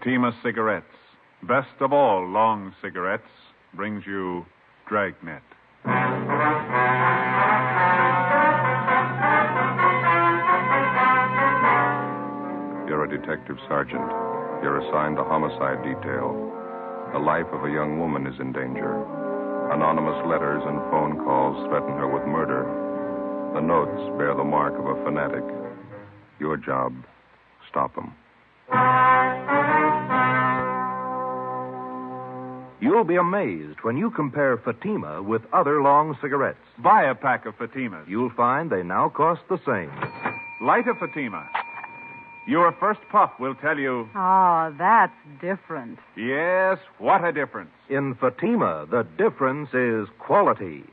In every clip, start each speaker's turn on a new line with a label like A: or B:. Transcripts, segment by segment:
A: Fatima Cigarettes, best of all long cigarettes, brings you Dragnet.
B: You're a detective sergeant. You're assigned to homicide detail. The life of a young woman is in danger. Anonymous letters and phone calls threaten her with murder. The notes bear the mark of a fanatic. Your job, stop them.
C: You'll be amazed when you compare Fatima with other long cigarettes.
A: Buy a pack of Fatimas.
C: You'll find they now cost the same.
A: Light a Fatima. Your first puff will tell you...
D: Oh, that's different.
A: Yes, what a difference.
C: In Fatima, the difference is quality.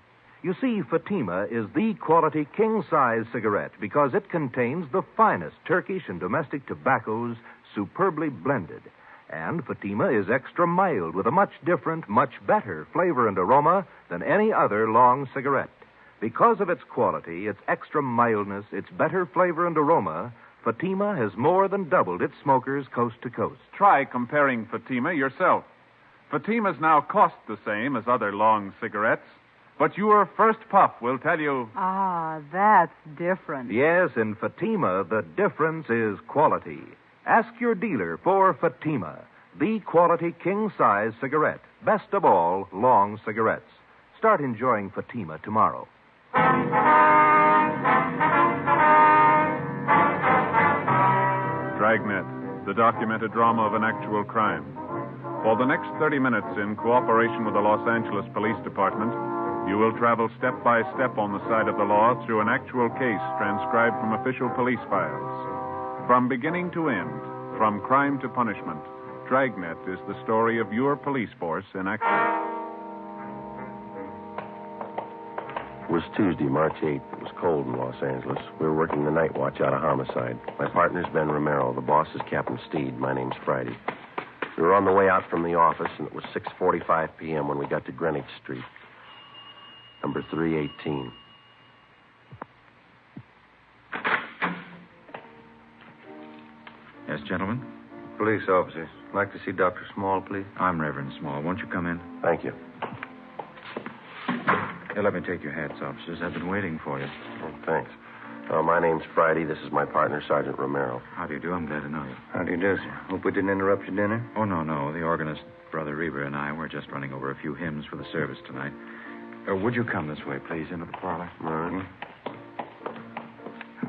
C: You see, Fatima is the quality king-size cigarette because it contains the finest Turkish and domestic tobaccos superbly blended. And Fatima is extra mild with a much different, much better flavor and aroma than any other long cigarette. Because of its quality, its extra mildness, its better flavor and aroma, Fatima has more than doubled its smokers coast to coast.
A: Try comparing Fatima yourself. Fatimas now cost the same as other long cigarettes, but your first puff will tell you...
D: Ah, that's different.
C: Yes, in Fatima, the difference is quality. Ask your dealer for Fatima, the quality king-size cigarette. Best of all, long cigarettes. Start enjoying Fatima tomorrow.
A: Dragnet, the documented drama of an actual crime. For the next 30 minutes, in cooperation with the Los Angeles Police Department, you will travel step by step on the side of the law through an actual case transcribed from official police files. From beginning to end, from crime to punishment, Dragnet is the story of your police force in action.
E: It was Tuesday, March 8th. It was cold in Los Angeles. We were working the night watch out of homicide. My partner's Ben Romero. The boss is Captain Steed. My name's Friday. We were on the way out from the office, and it was 6:45 p.m. when we got to Greenwich Street. Number 318.
F: Yes, gentlemen?
G: Police officers. Like to see Dr. Small, please.
F: I'm Reverend Small. Won't you come in?
E: Thank you.
F: Here, let me take your hats, officers. I've been waiting for you.
E: Oh, thanks. My name's Friday. This is my partner, Sergeant Romero.
F: How do you do? I'm glad to know you.
G: How do you do, sir? Hope we didn't interrupt your dinner.
F: Oh, no. The organist, Brother Reber, and I were just running over a few hymns for the service tonight. Would you come this way, please, into the parlor?
E: All right.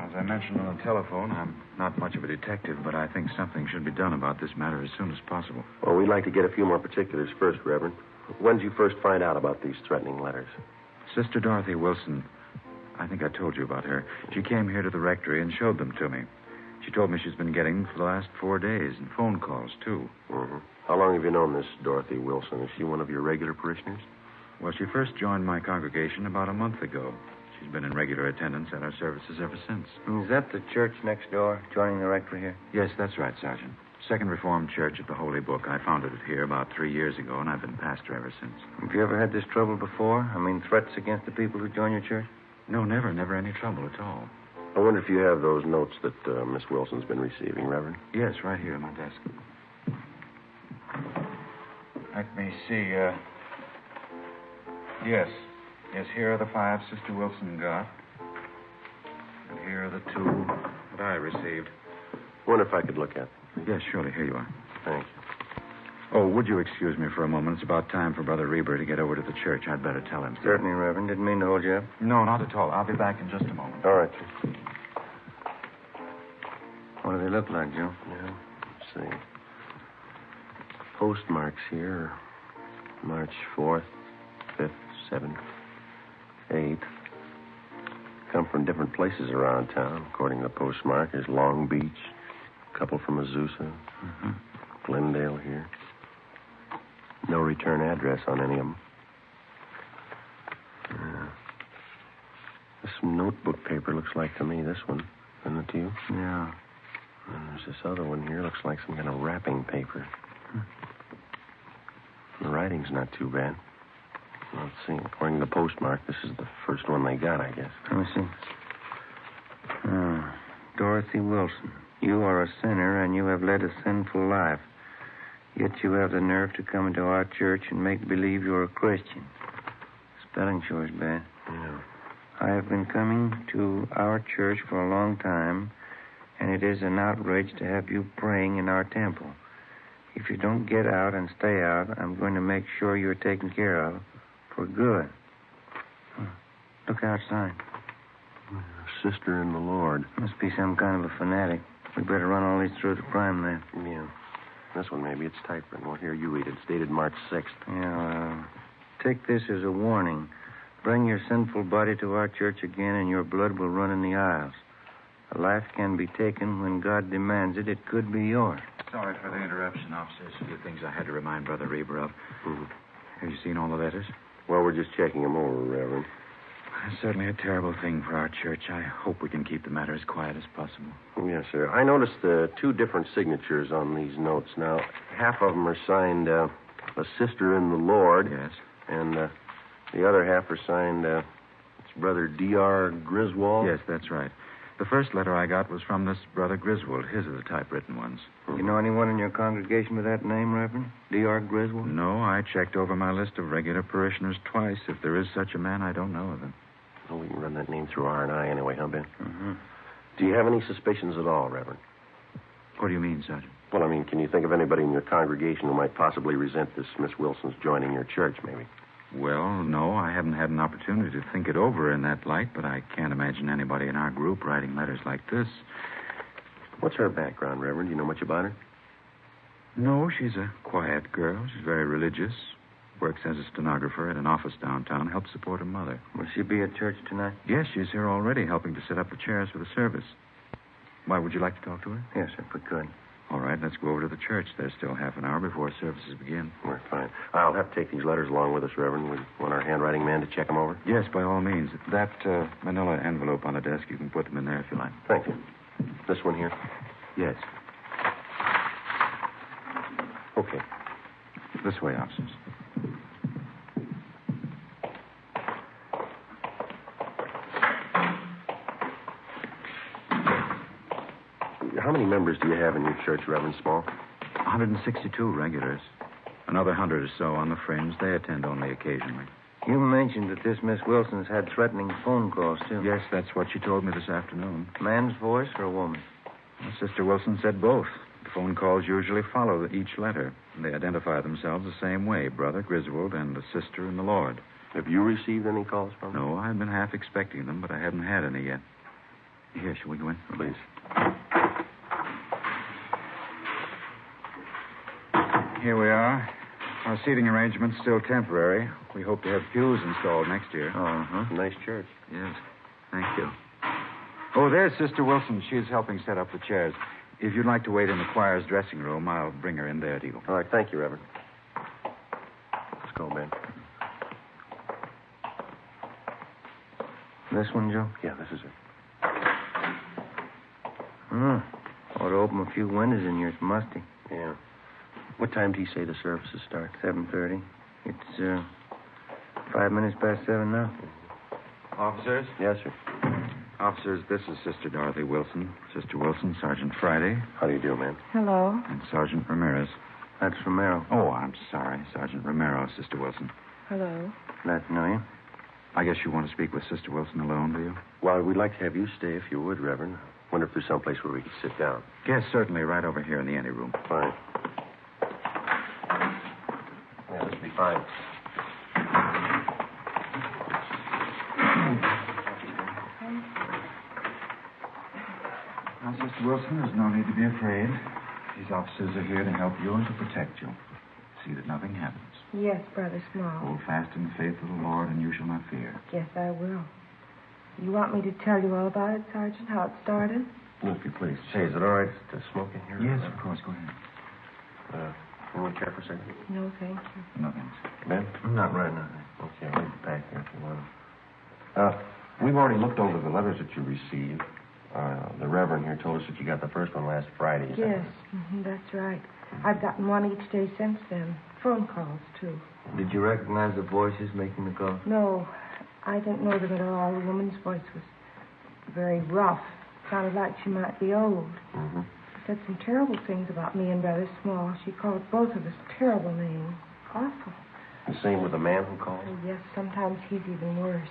F: As I mentioned on the telephone, I'm not much of a detective, but I think something should be done about this matter as soon as possible.
E: Well, we'd like to get a few more particulars first, Reverend. When did you first find out about these threatening letters?
F: Sister Dorothy Wilson, I think I told you about her. She came here to the rectory and showed them to me. She told me she's been getting them for the last 4 days, and phone calls, too.
E: Mm-hmm. How long have you known this Dorothy Wilson? Is she one of your regular parishioners?
F: Well, she first joined my congregation about a month ago. She's been in regular attendance at our services ever since.
G: Is that the church next door, joining the rectory here?
F: Yes, that's right, Sergeant. Second Reformed Church at the Holy Book. I founded it here about 3 years ago, and I've been pastor ever since.
G: Have you ever had this trouble before? I mean, threats against the people who join your church?
F: No, never any trouble at all.
E: I wonder if you have those notes that Miss Wilson's been receiving, Reverend.
F: Yes, right here on my desk. Let me see, Yes, here are the 5 Sister Wilson got. And here are the 2 that I received.
E: I wonder if I could look at them.
F: Yes, surely. Here you are.
E: Thank you.
F: Oh, would you excuse me for a moment? It's about time for Brother Reber to get over to the church. I'd better tell him.
G: Certainly, Reverend. Didn't mean to hold you up.
F: No, not at all. I'll be back in just a moment.
E: All right.
G: What do they look like, Joe?
E: Yeah, let's see. Postmarks here are March 4th, 5th, 7th, 8th. Come from different places around town, according to the postmark. There's Long Beach, a couple from Azusa, Glendale here. No return address on any of them. This notebook paper looks like to me this one. Isn't it to you?
G: Yeah.
E: And there's this other one here. Looks like some kind of wrapping paper. The writing's not too bad. Let's see. According to the postmark, this is the first one they got, I guess.
G: Let me see. Dorothy Wilson. You are a sinner, and you have led a sinful life. Yet you have the nerve to come into our church and make believe you're a Christian. Spelling sure is bad.
E: Yeah.
G: I have been coming to our church for a long time, and it is an outrage to have you praying in our temple. If you don't get out and stay out, I'm going to make sure you're taken care of for good. Look outside.
E: Sister in the Lord.
G: Must be some kind of a fanatic. We better run all these through the crime lab.
E: Yeah. This one, maybe. It's typewritten. Well, here, you read it. It's dated March 6th.
G: Yeah, take this as a warning. Bring your sinful body to our church again, and your blood will run in the aisles. A life can be taken when God demands it. It could be yours.
F: Sorry for the interruption, officers. A few things I had to remind Brother Reber of.
E: Mm-hmm.
F: Have you seen all the letters?
E: Well, we're just checking them over, Reverend.
F: It's certainly a terrible thing for our church. I hope we can keep the matter as quiet as possible.
E: Yes, sir. I noticed two different signatures on these notes. Now, half of them are signed a sister in the Lord.
F: Yes.
E: And the other half are signed it's Brother D.R. Griswold.
F: Yes, that's right. The first letter I got was from this Brother Griswold. His are the typewritten ones.
G: You know anyone in your congregation with that name, Reverend? D.R. Griswold?
F: No, I checked over my list of regular parishioners twice. If there is such a man, I don't know of him.
E: Well, we can run that name through R&I anyway, huh, Ben?
G: Mm-hmm.
E: Do you have any suspicions at all, Reverend?
F: What do you mean, Sergeant?
E: Well, I mean, can you think of anybody in your congregation who might possibly resent this Miss Wilson's joining your church, maybe?
F: Well, no, I haven't had an opportunity to think it over in that light, but I can't imagine anybody in our group writing letters like this.
E: What's her background, Reverend? Do you know much about her?
F: No, she's a quiet girl. She's very religious. Works as a stenographer at an office downtown. Helps support her mother.
G: Will she be at church tonight?
F: Yes, she's here already, helping to set up the chairs for the service. Why, would you like to talk to her?
G: Yes, if we could.
F: All right, let's go over to the church. There's still half an hour before services begin.
E: We're fine. I'll have to take these letters along with us, Reverend. We want our handwriting man to check them over.
F: Yes, by all means. That manila envelope on the desk, you can put them in there if you like.
E: Thank you. This one here?
F: Yes.
E: Okay.
F: This way, officers.
E: How many members do you have in your church, Reverend Small?
F: 162 regulars. Another 100 or so on the fringe. They attend only occasionally.
G: You mentioned that this Miss Wilson's had threatening phone calls, too.
F: Yes, that's what she told me this afternoon.
G: Man's voice or a woman?
F: Well, Sister Wilson said both. The phone calls usually follow each letter. They identify themselves the same way, Brother Griswold and the Sister in the Lord.
E: Have you received any calls from them?
F: No, I've been half expecting them, but I haven't had any yet. Here, shall we go in?
E: Please.
F: Here we are. Our seating arrangement's still temporary. We hope to have pews installed next year.
G: Uh-huh.
E: Nice church.
F: Yes. Thank you. Oh, there's Sister Wilson. She's helping set up the chairs. If you'd like to wait in the choir's dressing room, I'll bring her in there to you.
E: All right, thank you, Reverend. Let's go, Ben.
G: This one, Joe?
E: Yeah, this is it.
G: Ought to open a few windows in here. It's musty.
E: Yeah. What time do you say the services start?
G: 7:30. It's 5 minutes past 7 now.
F: Officers?
E: Yes, sir.
F: Officers, this is Sister Dorothy Wilson. Sister Wilson, Sergeant Friday,
E: How do you do, man?
D: Hello.
F: and Sergeant Ramirez.
G: That's Romero.
F: Oh, I'm sorry. Sergeant Romero, Sister Wilson.
D: Hello.
G: Glad to know you.
F: I guess you want to speak with Sister Wilson alone, do you?
E: Well, we'd like to have you stay if you would, Reverend. Wonder if there's someplace where we could sit down.
F: Yes, certainly, right over here in the anteroom.
E: Fine. Yeah, this will be fine.
F: Now, Sister Wilson, there's no need to be afraid. These officers are here to help you and to protect you. See that nothing happens.
D: Yes, Brother Small.
F: Hold fast in the faith of the Lord, and you shall not fear.
D: Yes, I will. You want me to tell you all about it, Sergeant, how it started?
E: Well, if you please. Say, is it all right to smoke in here?
F: Yes, of course. Go ahead.
E: Can we chair for a second?
D: No, thank you.
F: No thanks.
E: Ben?
G: Not right now.
E: Okay, I'll be back there if you want. We've already looked over the letters that you received. The Reverend here told us that you got the first one last Friday. Is that
D: Yes, that's right. I've gotten one each day since then. Phone calls, too.
G: Did you recognize the voices making the call?
D: No, I didn't know them at all. The woman's voice was very rough. Sounded like she might be old.
E: Mm-hmm.
D: said some terrible things about me and Brother Small. She called both of us terrible names. Awful.
E: The same with the man who called?
D: Oh, yes, sometimes he's even worse.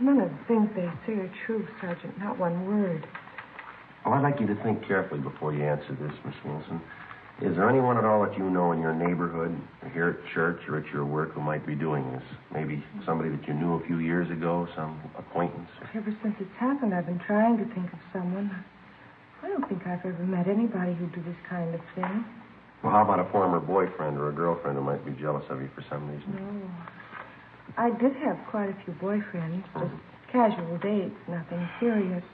D: None of the things they say are true, Sergeant. Not one word.
E: Well, I'd like you to think carefully before you answer this, Miss Wilson. Is there anyone at all that you know in your neighborhood, or here at church or at your work, who might be doing this? Maybe somebody that you knew a few years ago, some acquaintance?
D: Ever since it's happened, I've been trying to think of someone. I don't think I've ever met anybody who'd do this kind of thing.
E: Well, how about a former boyfriend or a girlfriend who might be jealous of you for some reason?
D: No. I did have quite a few boyfriends, just casual dates, nothing serious.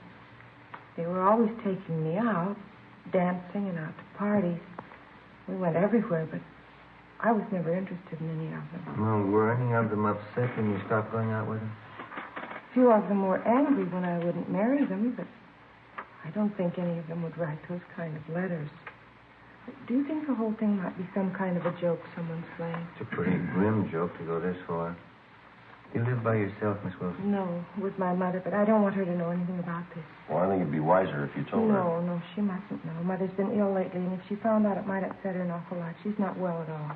D: They were always taking me out, dancing and out to parties. We went everywhere, but I was never interested in any of them.
G: Well, were any of them upset when you stopped going out with them?
D: A few of them were angry when I wouldn't marry them, but I don't think any of them would write those kind of letters. Do you think the whole thing might be some kind of a joke someone's playing?
G: It's a pretty grim joke to go this far. You live by yourself, Miss Wilson?
D: No, with my mother, but I don't want her to know anything about this.
E: Well, I think it'd be wiser if you told her.
D: No, she mustn't know. Mother's been ill lately, and if she found out, it might upset her an awful lot. She's not well at all.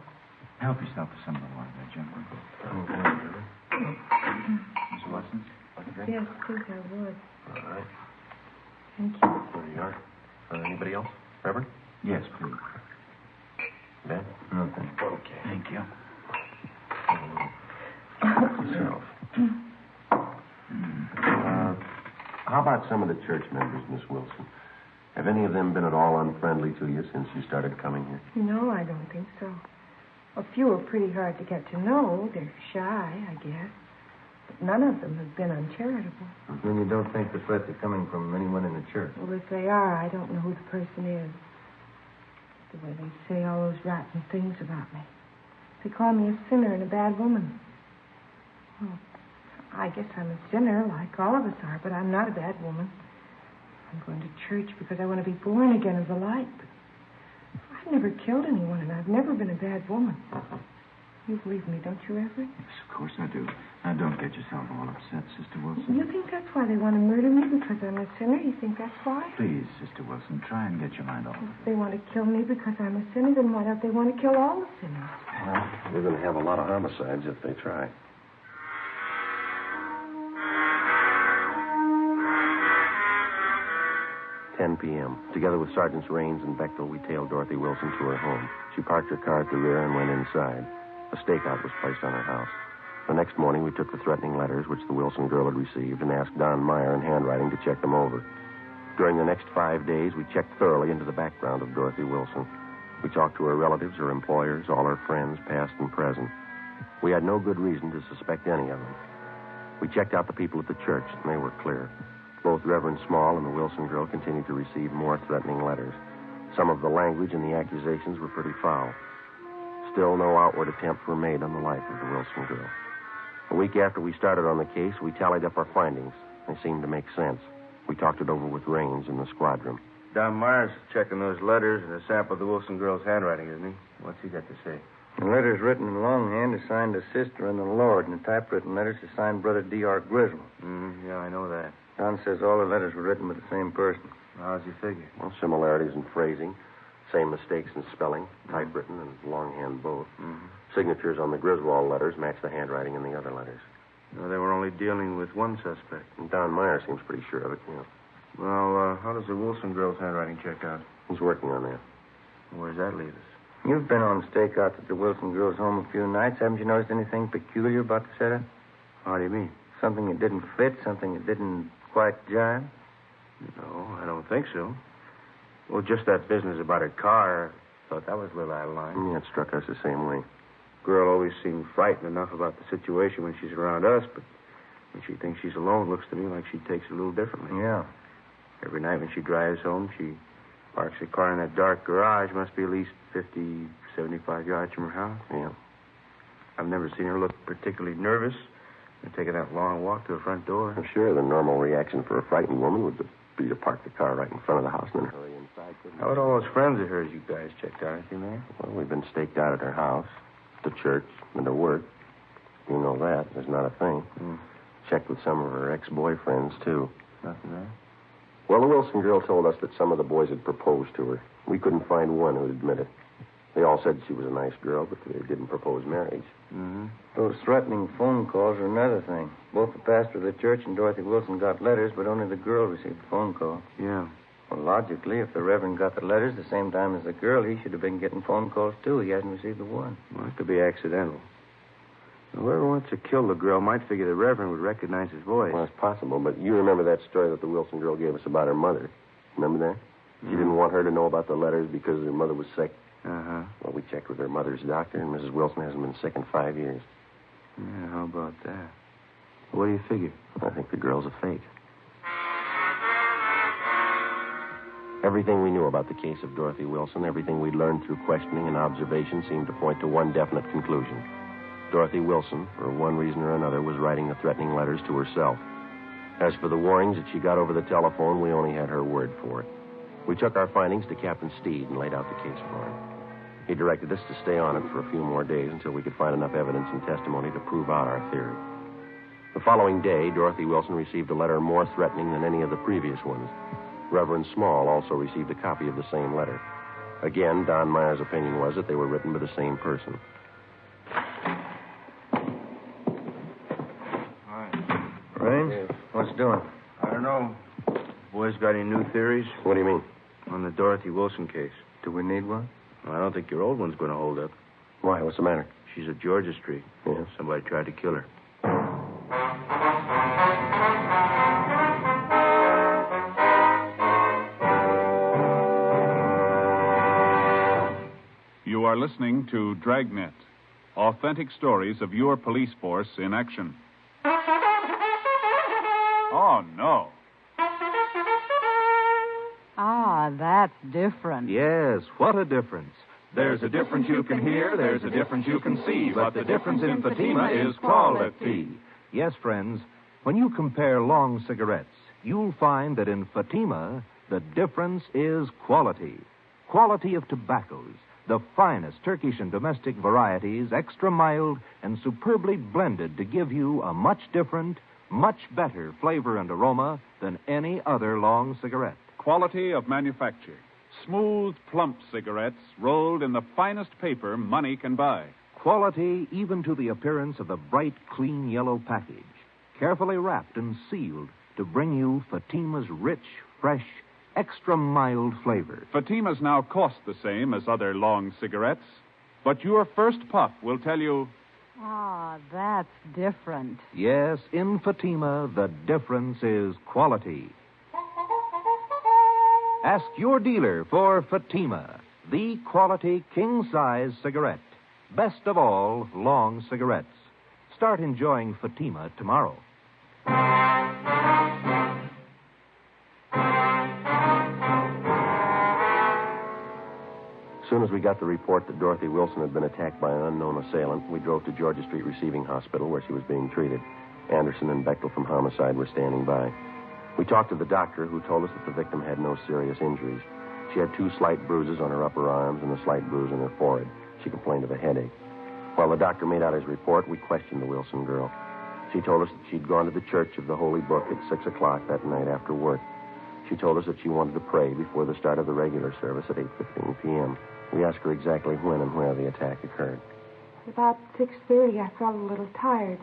F: Help yourself to some of the water there, gentlemen. Miss Watson?
D: Yes, please, I would.
E: All right.
D: Thank you.
E: There you are. Anybody else? Reverend?
F: Yes, please.
E: Ben?
G: No, thank you.
E: Okay.
F: Thank you.
E: Yourself. How about some of the church members, Miss Wilson? Have any of them been at all unfriendly to you since you started coming here?
D: No, I don't think so. A few are pretty hard to get to know. They're shy, I guess. But none of them have been uncharitable.
G: Then you don't think the threats are coming from anyone in the church?
D: Well, if they are, I don't know who the person is. The way they say all those rotten things about me. They call me a sinner and a bad woman. Well, I guess I'm a sinner, like all of us are, but I'm not a bad woman. I'm going to church because I want to be born again of the light. But I've never killed anyone, and I've never been a bad woman. You believe me, don't you, Everett?
F: Yes, of course I do. Now, don't get yourself all upset, Sister Wilson.
D: You think that's why they want to murder me, because I'm a sinner? You think that's why?
F: Please, Sister Wilson, try and get your mind off of
D: If they want to kill me because I'm a sinner, then why don't they want to kill all the sinners?
E: Well, we're going to have a lot of homicides if they try. "10 p.m. Together with Sergeants Raines and Bechtel, we tailed Dorothy Wilson to her home. She parked her car at the rear and went inside. A stakeout was placed on her house. The next morning, we took the threatening letters which the Wilson girl had received and asked Don Meyer in handwriting to check them over. During the next 5 days, we checked thoroughly into the background of Dorothy Wilson. We talked to her relatives, her employers, all her friends, past and present. We had no good reason to suspect any of them. We checked out the people at the church, and they were clear. Both Reverend Small and the Wilson girl continued to receive more threatening letters. Some of the language and the accusations were pretty foul. Still, no outward attempts were made on the life of the Wilson girl. A week after we started on the case, we tallied up our findings. They seemed to make sense. We talked it over with Raines in the squad room.
H: Don Myers checking those letters and a sample of the Wilson girl's handwriting, isn't he? What's he got to say?
G: The letters written in longhand are signed a sister and the Lord, and the typewritten letters are signed Brother D.R. Griswold.
H: Yeah, I know that.
G: Don says all the letters were written by the same person.
H: How's he figure?
E: Well, similarities in phrasing, same mistakes in spelling, typewritten and longhand both. Signatures on the Griswold letters match the handwriting in the other letters.
H: No, they were only dealing with one suspect.
E: And Don Meyer seems pretty sure of it, yeah.
H: Well, how does the Wilson girl's handwriting check out?
E: He's working on that.
H: Where does that leave us?
G: You've been on stakeouts at the Wilson girl's home a few nights. Haven't you noticed anything peculiar about the setup?
H: How do you mean?
G: Something that didn't fit, something that didn't quite jive?
H: No, I don't think so. Well, just that business about her car, I thought that was a little out of line.
E: Yeah, it struck us the same way.
H: Girl always seemed frightened enough about the situation when she's around us, but when she thinks she's alone, it looks to me like she takes it a little differently.
G: Yeah.
H: Every night when she drives home, she parks her car in that dark garage. Must be at least 50, 75 yards from her house.
E: Yeah.
H: I've never seen her look particularly nervous and taking that long walk to the front door.
E: I'm sure the normal reaction for a frightened woman would be to park the car right in front of the house and then hurry inside.
H: How about all those friends of hers you guys checked out? Anything there?
E: Well, we've been staked out at her house, to church, and to work. You know that. There's not a thing. Checked with some of her ex-boyfriends, too.
H: Nothing there?
E: Well, the Wilson girl told us that some of the boys had proposed to her. We couldn't find one who'd admit it. They all said she was a nice girl, but they didn't propose marriage.
G: Mm-hmm. Those threatening phone calls are another thing. Both the pastor of the church and Dorothy Wilson got letters, but only the girl received the phone call.
H: Yeah.
G: Well, logically, if the Reverend got the letters the same time as the girl, he should have been getting phone calls, too. He hasn't received the one.
H: Well, it could be accidental. Whoever wants to kill the girl might figure the Reverend would recognize his voice.
E: Well, it's possible, but you remember that story that the Wilson girl gave us about her mother. Remember that? She didn't want her to know about the letters because her mother was sick.
H: Uh-huh.
E: Well, we checked with her mother's doctor, and Mrs. Wilson hasn't been sick in 5 years.
H: Yeah, how about that? What do you figure?
E: I think the girl's a fake. Everything we knew about the case of Dorothy Wilson, everything we'd learned through questioning and observation seemed to point to one definite conclusion. Dorothy Wilson, for one reason or another, was writing the threatening letters to herself. As for the warnings that she got over the telephone, we only had her word for it. We took our findings to Captain Steed and laid out the case for him. He directed us to stay on it for a few more days until we could find enough evidence and testimony to prove out our theory. The following day, Dorothy Wilson received a letter more threatening than any of the previous ones. Reverend Small also received a copy of the same letter. Again, Don Meyer's opinion was that they were written by the same person.
G: Rain? What's doing?
H: I don't know. Boys got any new theories?
E: What do you mean?
H: On the Dorothy Wilson case.
G: Do we need one?
H: Well, I don't think your old one's going to hold up.
E: Why? What's the matter?
H: She's at Georgia Street.
E: Yeah.
H: Somebody tried to kill her.
A: You are listening to Dragnet, authentic stories of your police force in action. Oh, no.
I: Ah, that's different.
C: Yes, what a difference.
A: There's a difference you can hear, there's a difference you can see, but the difference in Fatima is quality.
C: Yes, friends, when you compare long cigarettes, you'll find that in Fatima, the difference is quality. Quality of tobaccos, the finest Turkish and domestic varieties, extra mild and superbly blended to give you a much different, much better flavor and aroma than any other long cigarette.
A: Quality of manufacture. Smooth, plump cigarettes rolled in the finest paper money can buy.
C: Quality even to the appearance of the bright, clean yellow package, carefully wrapped and sealed to bring you Fatima's rich, fresh, extra mild flavor.
A: Fatimas now cost the same as other long cigarettes, but your first puff will tell you...
I: Ah, that's different.
C: Yes, in Fatima, the difference is quality. Ask your dealer for Fatima, the quality king-size cigarette. Best of all, long cigarettes. Start enjoying Fatima tomorrow.
E: As soon as we got the report that Dorothy Wilson had been attacked by an unknown assailant, we drove to Georgia Street Receiving Hospital where she was being treated. Anderson and Bechtel from Homicide were standing by. We talked to the doctor, who told us that the victim had no serious injuries. She had 2 slight bruises on her upper arms and a slight bruise on her forehead. She complained of a headache. While the doctor made out his report, we questioned the Wilson girl. She told us that she'd gone to the Church of the Holy Book at 6 o'clock that night after work. She told us that she wanted to pray before the start of the regular service at 8:15 p.m. We asked her exactly when and where the attack occurred.
D: About 6:30, I felt a little tired.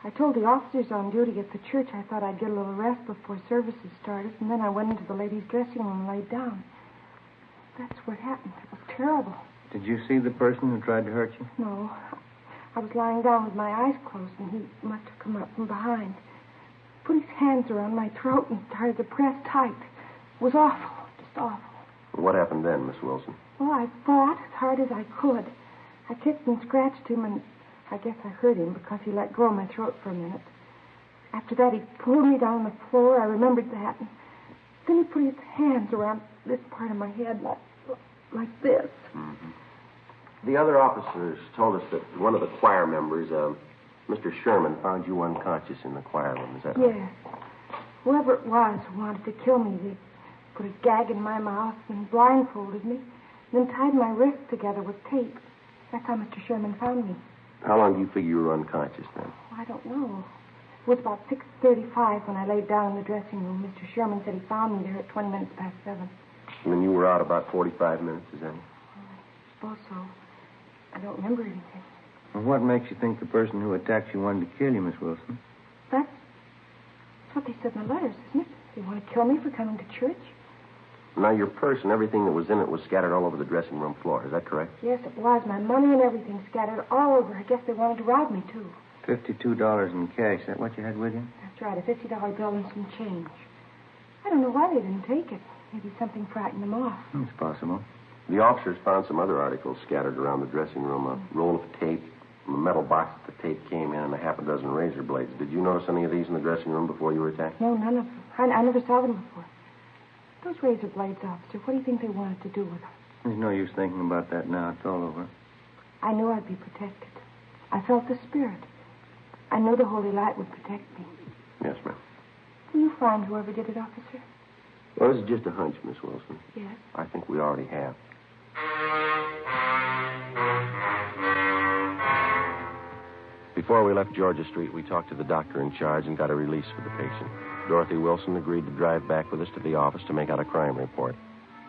D: I told the officers on duty at the church I thought I'd get a little rest before services started, and then I went into the ladies' dressing room and laid down. That's what happened. It was terrible.
G: Did you see the person who tried to hurt you?
D: No. I was lying down with my eyes closed, and he must have come up from behind. Put his hands around my throat and started to press tight. It was awful, just awful.
E: What happened then, Miss Wilson?
D: Well, I fought as hard as I could. I kicked and scratched him, and I guess I hurt him because he let go of my throat for a minute. After that, he pulled me down on the floor. I remembered that. And then he put his hands around this part of my head like this.
E: Mm-hmm. The other officers told us that one of the choir members, Mr. Sherman, found you unconscious in the choir room. Is that right?
D: Yes. Whoever it was who wanted to kill me, they put a gag in my mouth and blindfolded me, and then tied my wrists together with tape. That's how Mr. Sherman found me.
E: How long do you figure you were unconscious then?
D: I don't know. It was about 6:35 when I laid down in the dressing room. Mr. Sherman said he found me there at 20 minutes past 7.
E: And then you were out about 45 minutes, is that it?
D: I suppose so. I don't remember anything.
G: Well, what makes you think the person who attacked you wanted to kill you, Miss Wilson?
D: That's what they said in the letters, isn't it? They want to kill me for coming to church?
E: Now, your purse and everything that was in it was scattered all over the dressing room floor. Is that correct?
D: Yes, it was. My money and everything scattered all over. I guess they wanted to rob me, too.
G: $52 in cash. Is that what you had with you?
D: That's right, a $50 bill and some change. I don't know why they didn't take it. Maybe something frightened them off.
G: It's possible.
E: The officers found some other articles scattered around the dressing room. A roll of tape, a metal box that the tape came in, and a half a dozen razor blades. Did you notice any of these in the dressing room before you were attacked?
D: No, none of them. I never saw them before. Those razor blades, officer, what do you think they wanted to do with them?
G: There's no use thinking about that now. It's all over.
D: I knew I'd be protected. I felt the spirit. I knew the holy light would protect me.
E: Yes, ma'am.
D: Will you find whoever did it, officer?
E: Well, this is just a hunch, Miss Wilson.
D: Yes.
E: I think we already have. Before we left Georgia Street, we talked to the doctor in charge and got a release for the patient. Dorothy Wilson agreed to drive back with us to the office to make out a crime report.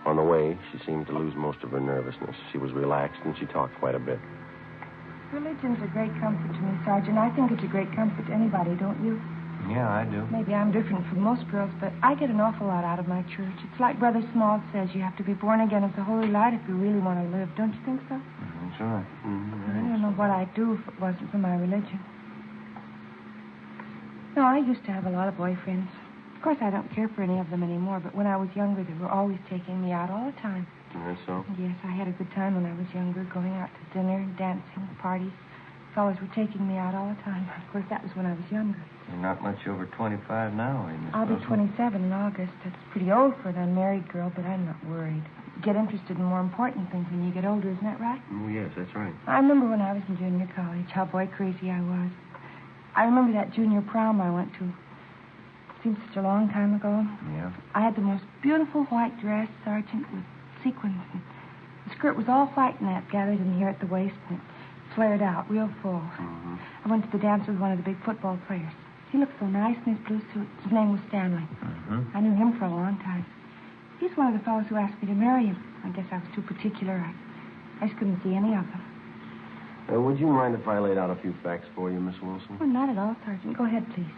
E: On the way, she seemed to lose most of her nervousness. She was relaxed and she talked quite a bit.
D: Religion's a great comfort to me, Sergeant. I think it's a great comfort to anybody, don't you?
G: Yeah, I do.
D: Maybe I'm different from most girls, but I get an awful lot out of my church. It's like Brother Small says, you have to be born again of the holy light if you really want to live. Don't you think so?
G: That's right.
D: I don't know what I'd do if it wasn't for my religion. No, I used to have a lot of boyfriends. Of course, I don't care for any of them anymore, but when I was younger, they were always taking me out all the time.
E: That's so?
D: Yes, I had a good time when I was younger, going out to dinner, dancing, parties. Fellas were taking me out all the time. Of course, that was when I was younger.
G: You're not much over 25 now, are you, Miss
D: I'll be
G: Wilson?
D: 27 in August. That's pretty old for an unmarried girl, but I'm not worried. You get interested in more important things when you get older, isn't that right?
E: Oh, yes, that's right.
D: I remember when I was in junior college, how boy crazy I was. I remember that junior prom I went to. It seems such a long time ago.
G: Yeah.
D: I had the most beautiful white dress, Sergeant, with sequins. And the skirt was all white net gathered in here at the waist, and it flared out real full.
E: Mm-hmm.
D: I went to the dance with one of the big football players. He looked so nice in his blue suit. His name was Stanley.
G: Mm-hmm.
D: I knew him for a long time. He's one of the fellows who asked me to marry him. I guess I was too particular. I just couldn't see any of them.
E: Would you mind if I laid out a few facts for you, Miss Wilson?
D: Well, not at all, Sergeant. Go ahead, please.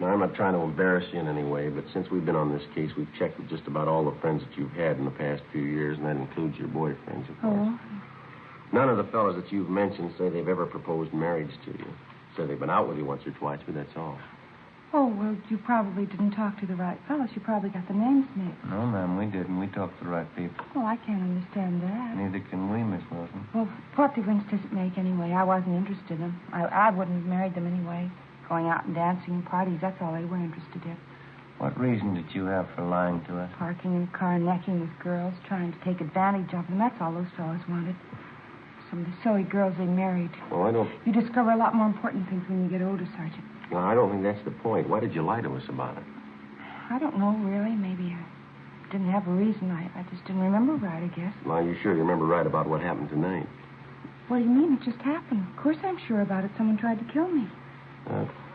E: Now, I'm not trying to embarrass you in any way, but since we've been on this case, we've checked with just about all the friends that you've had in the past few years, and that includes your boyfriends, of course.
D: Oh?
E: None of the fellows that you've mentioned say they've ever proposed marriage to you. Say they've been out with you once or twice, but that's all.
D: Oh, well, you probably didn't talk to the right fellows. You probably got the names mixed.
G: No, ma'am, we didn't. We talked to the right people.
D: Well, I can't understand that.
G: Neither can we, Miss Wilson.
D: Well, what difference does it make anyway? I wasn't interested in them. I wouldn't have married them anyway. Going out and dancing and parties, that's all they were interested in.
G: What reason did you have for lying to us?
D: Parking in a car, necking with girls, trying to take advantage of them. That's all those fellows wanted. Some of the silly girls they married.
E: Well, I don't...
D: You discover a lot more important things when you get older, Sergeant.
E: Well, I don't think that's the point. Why did you lie to us about it?
D: I don't know, really. Maybe I didn't have a reason. I just didn't remember right, I guess.
E: Well, you're sure you remember right about what happened tonight?
D: What do you mean? It just happened. Of course I'm sure about it. Someone tried to kill me.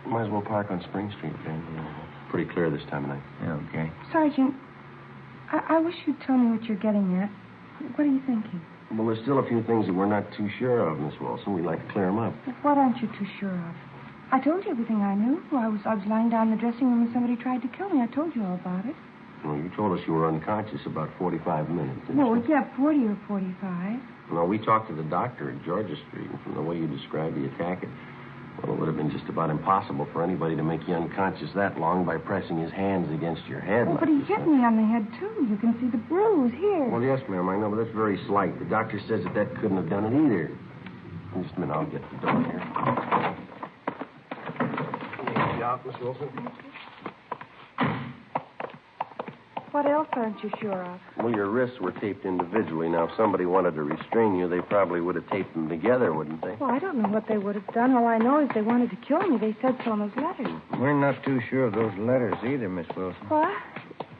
E: Might as well park on Spring Street, Ben. Pretty clear this time of night.
G: Yeah, okay.
D: Sergeant, I wish you'd tell me what you're getting at. What are you thinking?
E: Well, there's still a few things that we're not too sure of, Miss Wilson. We'd like to clear them up.
D: What aren't you too sure of? I told you everything I knew. I was lying down in the dressing room and somebody tried to kill me. I told you all about it.
E: Well, you told us you were unconscious about 45 minutes.
D: Well, yeah, 40 or 45.
E: No, we talked to the doctor at Georgia Street, and from the way you described the attack, it would have been just about impossible for anybody to make you unconscious that long by pressing his hands against your head.
D: Well, but he hit me on the head, too. You can see the bruise here.
E: Well, yes, ma'am, I know, but that's very slight. The doctor says that couldn't have done it either. Just a minute, I'll get the door here. Get you out, Miss Wilson.
D: What else aren't you sure of?
E: Well, your wrists were taped individually. Now, if somebody wanted to restrain you, they probably would have taped them together, wouldn't they?
D: Well, I don't know what they would have done. All I know is they wanted to kill me. They said so in those letters.
G: We're not too sure of those letters either, Miss Wilson.
D: What?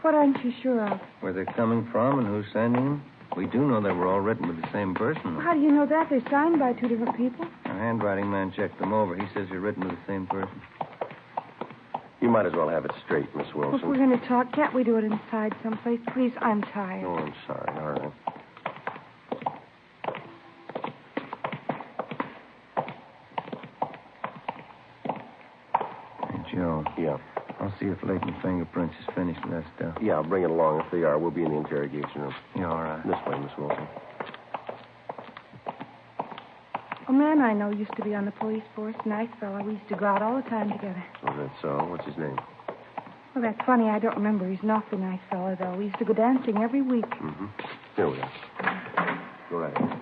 D: What aren't you sure of?
G: Where they're coming from and who's sending them. We do know they were all written with the same person.
D: Well, how do you know that? They're signed by two different people.
G: Our handwriting man checked them over. He says they're written with the same person.
E: You might as well have it straight, Miss
D: If
E: Wilson.
D: we're going to talk, can't we do it inside someplace? Please, I'm tired.
E: Oh, I'm sorry. All right.
G: Hey, Joe.
E: Yeah.
G: I'll see if Leighton's fingerprints is finished with that stuff.
E: Yeah, I'll bring it along if they are. We'll be in the interrogation room.
G: Yeah, all right.
E: This way, Miss Wilson.
D: A man I know used to be on the police force. Nice fellow. We used to go out all the time together.
E: Oh, that's so. What's his name?
D: Well, that's funny. I don't remember. He's an awfully nice fellow, though. We used to go dancing every week.
E: Mm-hmm. Here we are. Go right ahead.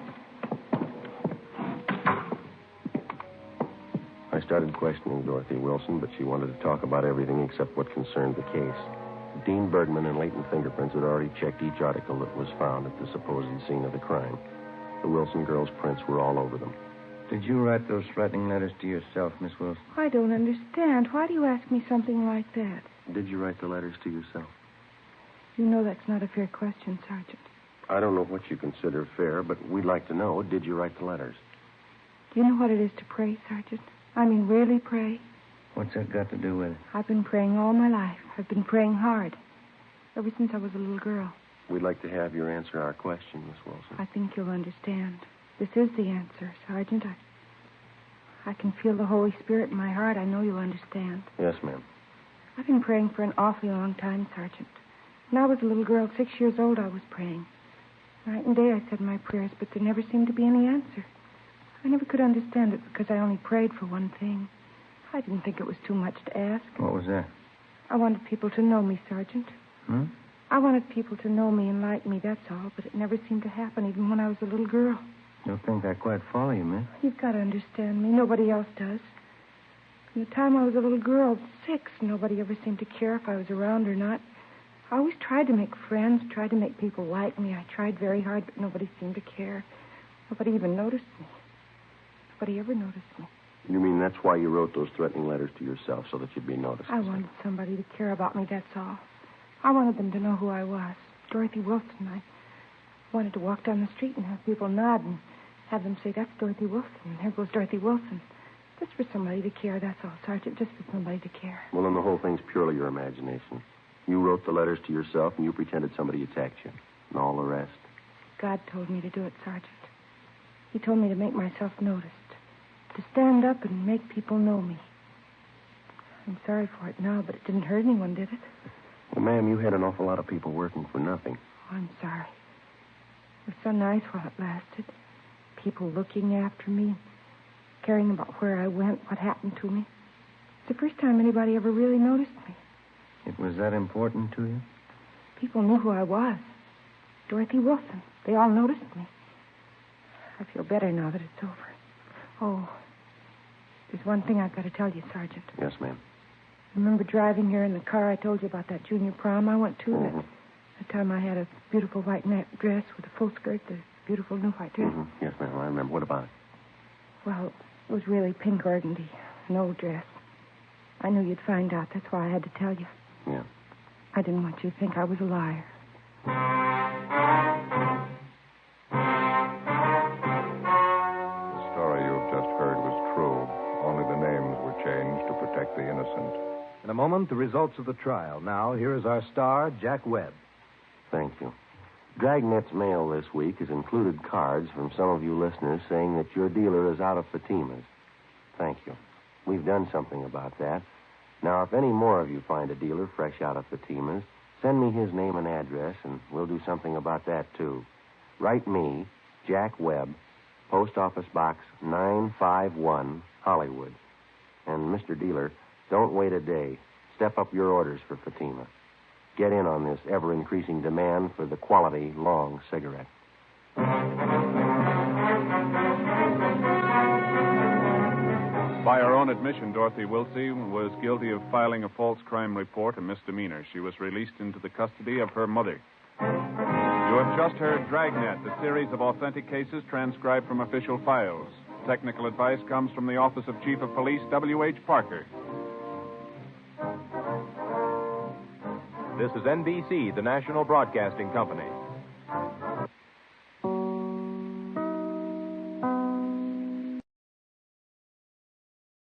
E: I started questioning Dorothy Wilson, but she wanted to talk about everything except what concerned the case. Dean Bergman and Leighton fingerprints had already checked each article that was found at the supposed scene of the crime. The Wilson girls' prints were all over them.
G: Did you write those threatening letters to yourself, Miss Wilson?
D: I don't understand. Why do you ask me something like that?
E: Did you write the letters to yourself?
D: You know that's not a fair question, Sergeant.
E: I don't know what you consider fair, but we'd like to know, did you write the letters?
D: Do you know what it is to pray, Sergeant? I mean, really pray?
G: What's that got to do with it?
D: I've been praying all my life. I've been praying hard. Ever since I was a little girl.
E: We'd like to have your answer our question, Miss Wilson.
D: I think you'll understand. This is the answer, Sergeant. I can feel the Holy Spirit in my heart. I know you'll understand.
E: Yes, ma'am.
D: I've been praying for an awfully long time, Sergeant. When I was a little girl, 6 years old, I was praying. Night and day I said my prayers, but there never seemed to be any answer. I never could understand it because I only prayed for one thing. I didn't think it was too much to ask.
G: What was that?
D: I wanted people to know me, Sergeant.
G: Hmm?
D: I wanted people to know me and like me, that's all, but it never seemed to happen, even when I was a little girl.
G: Don't think I quite follow you, miss.
D: You've got to understand me. Nobody else does. From the time I was a little girl, 6, nobody ever seemed to care if I was around or not. I always tried to make friends, tried to make people like me. I tried very hard, but nobody seemed to care. Nobody even noticed me. Nobody ever noticed me.
E: You mean that's why you wrote those threatening letters to yourself, so that you'd be noticed?
D: I wanted somebody to care about me, that's all. I wanted them to know who I was. Dorothy Wilson. I wanted to walk down the street and have people nod and have them say, that's Dorothy Wilson, and there goes Dorothy Wilson. Just for somebody to care, that's all, Sergeant. Just for somebody to care.
E: Well, then the whole thing's purely your imagination. You wrote the letters to yourself, and you pretended somebody attacked you. And all the rest.
D: God told me to do it, Sergeant. He told me to make myself noticed. To stand up and make people know me. I'm sorry for it now, but it didn't hurt anyone, did it?
E: Well, ma'am, you had an awful lot of people working for nothing.
D: Oh, I'm sorry. It was so nice while it lasted. People looking after me, caring about where I went, what happened to me. It's the first time anybody ever really noticed me.
G: It was that important to you?
D: People knew who I was. Dorothy Wilson. They all noticed me. I feel better now that it's over. Oh, there's one thing I've got to tell you, Sergeant.
E: Yes, ma'am.
D: Remember driving here in the car I told you about that junior prom I went to?
E: Mm-hmm.
D: That time I had a beautiful white net dress with a full skirt, the beautiful new white dress.
E: Mm-hmm. Yes, ma'am, I remember. What about it?
D: Well, it was really pink organdy, an old dress. I knew you'd find out. That's why I had to tell you.
E: Yeah.
D: I didn't want you to think I was a liar.
B: The story you've just heard was true. Only the names were changed to protect the innocent.
C: In a moment, the results of the trial. Now, here is our star, Jack Webb.
E: Thank you. Dragnet's mail this week has included cards from some of you listeners saying that your dealer is out of Fatima's. Thank you. We've done something about that. Now, if any more of you find a dealer fresh out of Fatima's, send me his name and address, and we'll do something about that, too. Write me, Jack Webb, Post Office Box 951, Hollywood. And, Mr. Dealer, don't wait a day. Step up your orders for Fatima. Get in on this ever-increasing demand for the quality long cigarette.
A: By her own admission, Dorothy Wilson was guilty of filing a false crime report, a misdemeanor. She was released into the custody of her mother. You have just heard Dragnet, the series of authentic cases transcribed from official files. Technical advice comes from the Office of Chief of Police, W.H. Parker.
C: This is NBC, the national broadcasting company.